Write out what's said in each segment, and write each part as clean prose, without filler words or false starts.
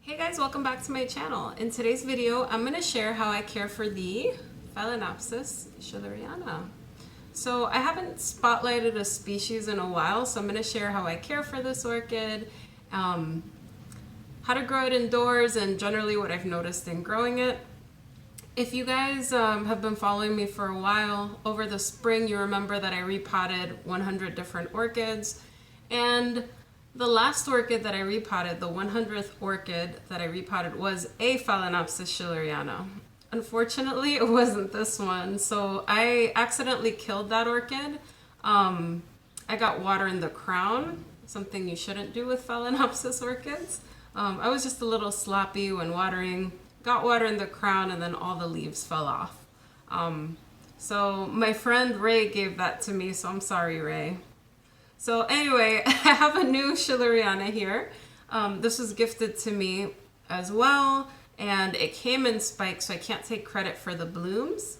Hey guys, welcome back to my channel. In today's video, I'm going to share how I care for the Phalaenopsis Schilleriana. So I haven't spotlighted a species in a while, so I'm going to share how I care for this orchid, how to grow it indoors, and generally what I've noticed in growing it. If you guys have been following me for a while, over the spring you remember that I repotted 100 different orchids, and the last orchid that I repotted, the 100th orchid that I repotted, was a Phalaenopsis Schilleriana. Unfortunately, it wasn't this one, so I accidentally killed that orchid. I got water in the crown, something you shouldn't do with Phalaenopsis orchids. I was just a little sloppy when watering, got water in the crown, and then all the leaves fell off. So my friend Ray gave that to me, so I'm sorry, Ray. So anyway, I have a new Schilleriana here. This was gifted to me as well, and it came in spikes, so I can't take credit for the blooms.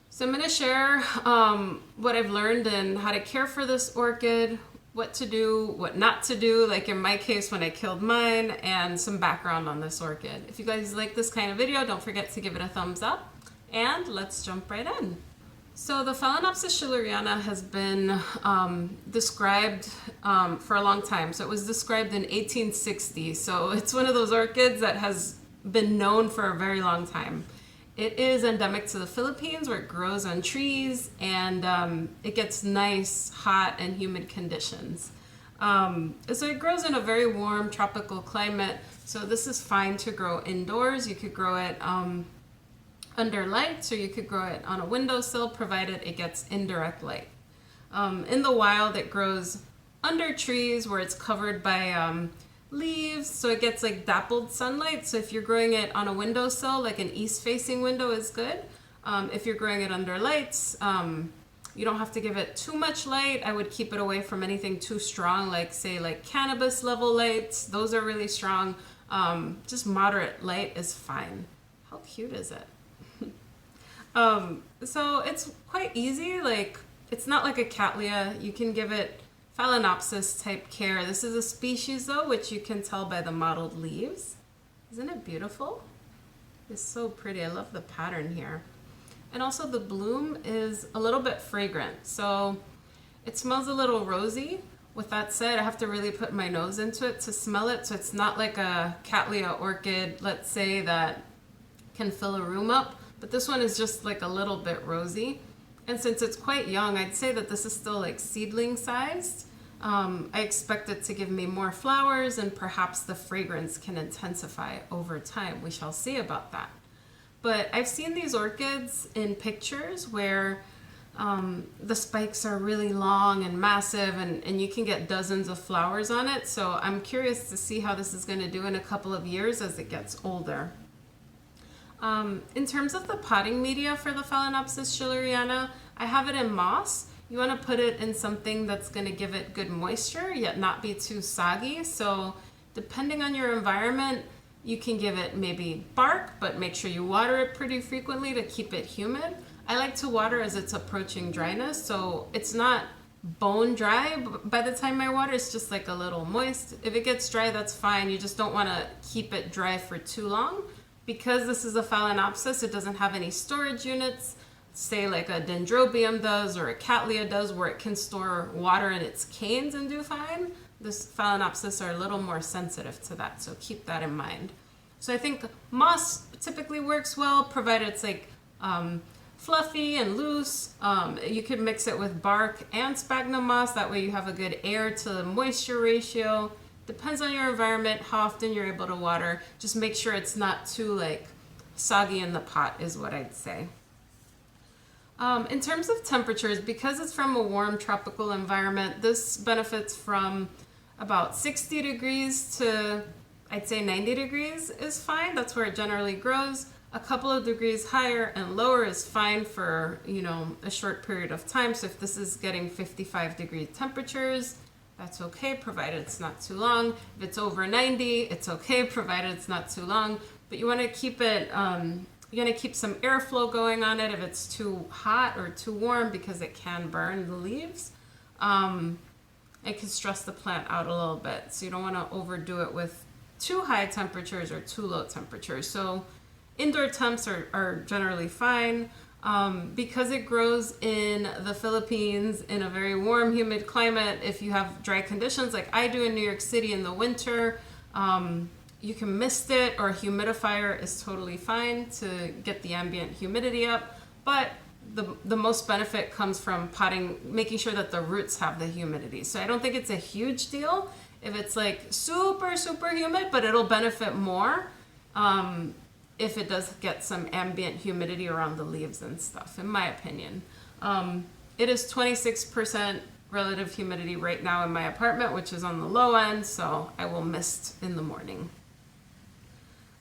So I'm going to share what I've learned and how to care for this orchid, what to do, what not to do, like in my case when I killed mine, and some background on this orchid. If you guys like this kind of video, don't forget to give it a thumbs up, and let's jump right in. So the Phalaenopsis Schilleriana has been described for a long time. So it was described in 1860. So it's one of those orchids that has been known for a very long time. It is endemic to the Philippines, where it grows on trees, and it gets nice, hot, and humid conditions. So it grows in a very warm tropical climate. So this is fine to grow indoors. You could grow it under lights, or you could grow it on a windowsill, provided it gets indirect light. In the wild, it grows under trees where it's covered by leaves, so it gets like dappled sunlight. So if you're growing it on a windowsill, like an east-facing window is good. If you're growing it under lights, you don't have to give it too much light. I would keep it away from anything too strong, like say like cannabis level lights. Those are really strong. Just moderate light is fine. How cute is it? So it's quite easy. Like, it's not like a Cattleya. You can give it Phalaenopsis type care. This is a species though, which you can tell by the mottled leaves. Isn't it beautiful? It's so pretty. I love the pattern here. And also the bloom is a little bit fragrant. So it smells a little rosy. With that said, I have to really put my nose into it to smell it. So it's not like a Cattleya orchid, let's say, that can fill a room up. But this one is just like a little bit rosy. And since it's quite young, I'd say that this is still like seedling sized. I expect it to give me more flowers, and perhaps the fragrance can intensify over time. We shall see about that. But I've seen these orchids in pictures where the spikes are really long and massive, and you can get dozens of flowers on it. So I'm curious to see how this is going to do in a couple of years as it gets older. In terms of the potting media for the Phalaenopsis Schilleriana, I have it in moss. You want to put it in something that's going to give it good moisture, yet not be too soggy. So depending on your environment, you can give it maybe bark, but make sure you water it pretty frequently to keep it humid. I like to water as it's approaching dryness, so it's not bone dry by the time I water. It's just like a little moist. If it gets dry, that's fine. You just don't want to keep it dry for too long. Because this is a Phalaenopsis, it doesn't have any storage units, say like a Dendrobium does or a Cattleya does, where it can store water in its canes and do fine. This Phalaenopsis are a little more sensitive to that, so keep that in mind. So I think moss typically works well, provided it's like fluffy and loose. You could mix it with bark and sphagnum moss, that way you have a good air to moisture ratio. Depends on your environment, how often you're able to water. Just make sure it's not too like soggy in the pot is what I'd say. In terms of temperatures, because it's from a warm tropical environment, this benefits from about 60 degrees to, I'd say 90 degrees is fine. That's where it generally grows. A couple of degrees higher and lower is fine for, you know, a short period of time. So if this is getting 55-degree temperatures, that's okay, provided it's not too long. If it's over 90, it's okay, provided it's not too long. But you want to keep it, you want to keep some airflow going on it if it's too hot or too warm, because it can burn the leaves. It can stress the plant out a little bit. So you don't want to overdo it with too high temperatures or too low temperatures. So indoor temps are generally fine. Because it grows in the Philippines in a very warm, humid climate, if you have dry conditions like I do in New York City in the winter, you can mist it, or a humidifier is totally fine to get the ambient humidity up. But the most benefit comes from potting, making sure that the roots have the humidity. So I don't think it's a huge deal if it's like super, super humid, but it'll benefit more if it does get some ambient humidity around the leaves and stuff, in my opinion. It is 26% relative humidity right now in my apartment, which is on the low end, so I will mist in the morning.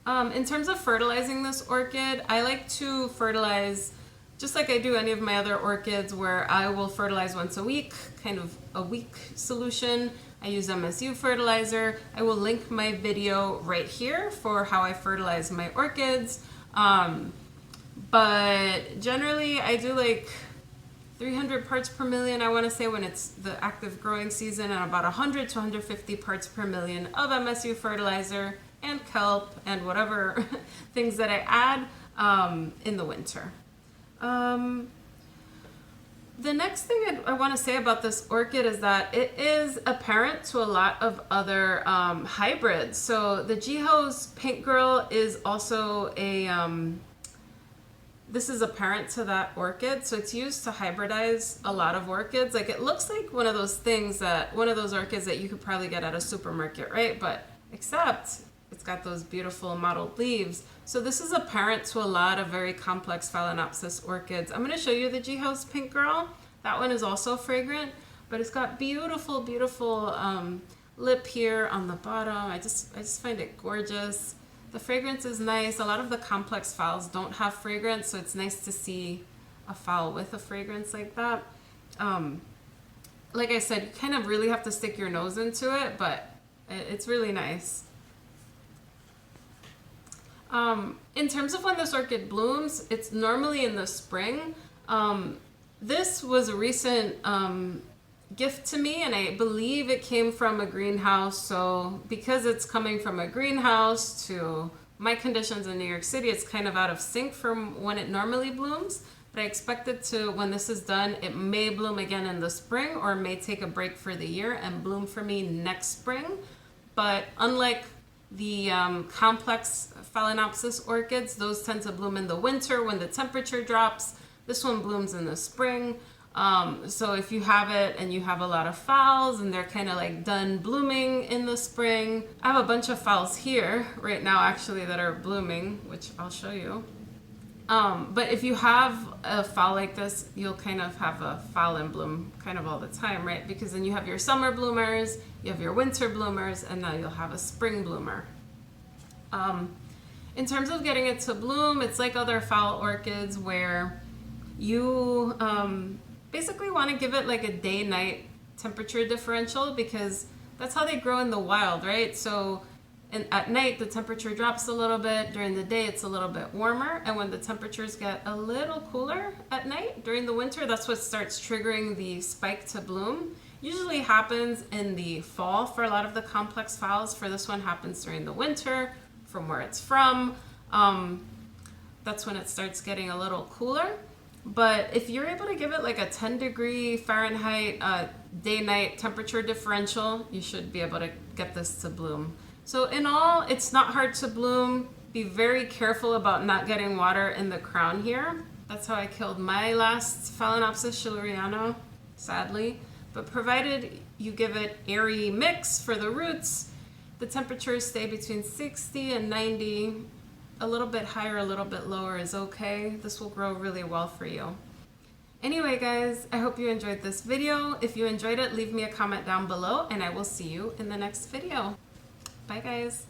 In terms of fertilizing this orchid, I like to fertilize just like I do any of my other orchids, where I will fertilize once a week, kind of a week solution. I use MSU fertilizer. I will link my video right here for how I fertilize my orchids. But generally I do like 300 parts per million, I want to say, when it's the active growing season, and about 100 to 150 parts per million of MSU fertilizer and kelp and whatever things that I add in the winter. The next thing I want to say about this orchid is that it is apparent to a lot of other hybrids. So the Jiho's Pink Girl is also a, this is apparent to that orchid. So it's used to hybridize a lot of orchids. Like, it looks like one of those things one of those orchids that you could probably get at a supermarket, right? But except it's got those beautiful mottled leaves. So this is apparent to a lot of very complex Phalaenopsis orchids. I'm going to show you the Jiho's Pink Girl. That one is also fragrant, but it's got beautiful, beautiful lip here on the bottom. I just find it gorgeous. The fragrance is nice. A lot of the complex phals don't have fragrance, so it's nice to see a phal with a fragrance like that. Like I said, you kind of really have to stick your nose into it, but it's really nice. In terms of when this orchid blooms, it's normally in the spring. This was a recent gift to me, and I believe it came from a greenhouse. So because it's coming from a greenhouse to my conditions in New York City, it's kind of out of sync from when it normally blooms. But I expect it to, when this is done, it may bloom again in the spring, or may take a break for the year and bloom for me next spring. But unlike the complex Phalaenopsis orchids, those tend to bloom in the winter when the temperature drops. This one blooms in the spring. So if you have it and you have a lot of phals and they're kind of like done blooming in the spring. I have a bunch of phals here right now actually that are blooming, which I'll show you. But if you have a phal like this, you'll kind of have a phal in bloom kind of all the time, right? Because then you have your summer bloomers, you have your winter bloomers, and now you'll have a spring bloomer. In terms of getting it to bloom, it's like other phal orchids where you basically want to give it like a day-night temperature differential, because that's how they grow in the wild, right? So at night the temperature drops a little bit, during the day it's a little bit warmer, and when the temperatures get a little cooler at night during the winter, that's what starts triggering the spike to bloom. Usually happens in the fall for a lot of the complex phals. For this one, happens during the winter from where it's from. That's when it starts getting a little cooler. But if you're able to give it like a 10-degree Fahrenheit day-night temperature differential, you should be able to get this to bloom. So in all, it's not hard to bloom. Be very careful about not getting water in the crown here. That's how I killed my last Phalaenopsis Schilleriana, sadly. But provided you give it airy mix for the roots, the temperatures stay between 60 and 90. A little bit higher, a little bit lower is okay. This will grow really well for you. Anyway, guys, I hope you enjoyed this video. If you enjoyed it, leave me a comment down below, and I will see you in the next video. Bye, guys.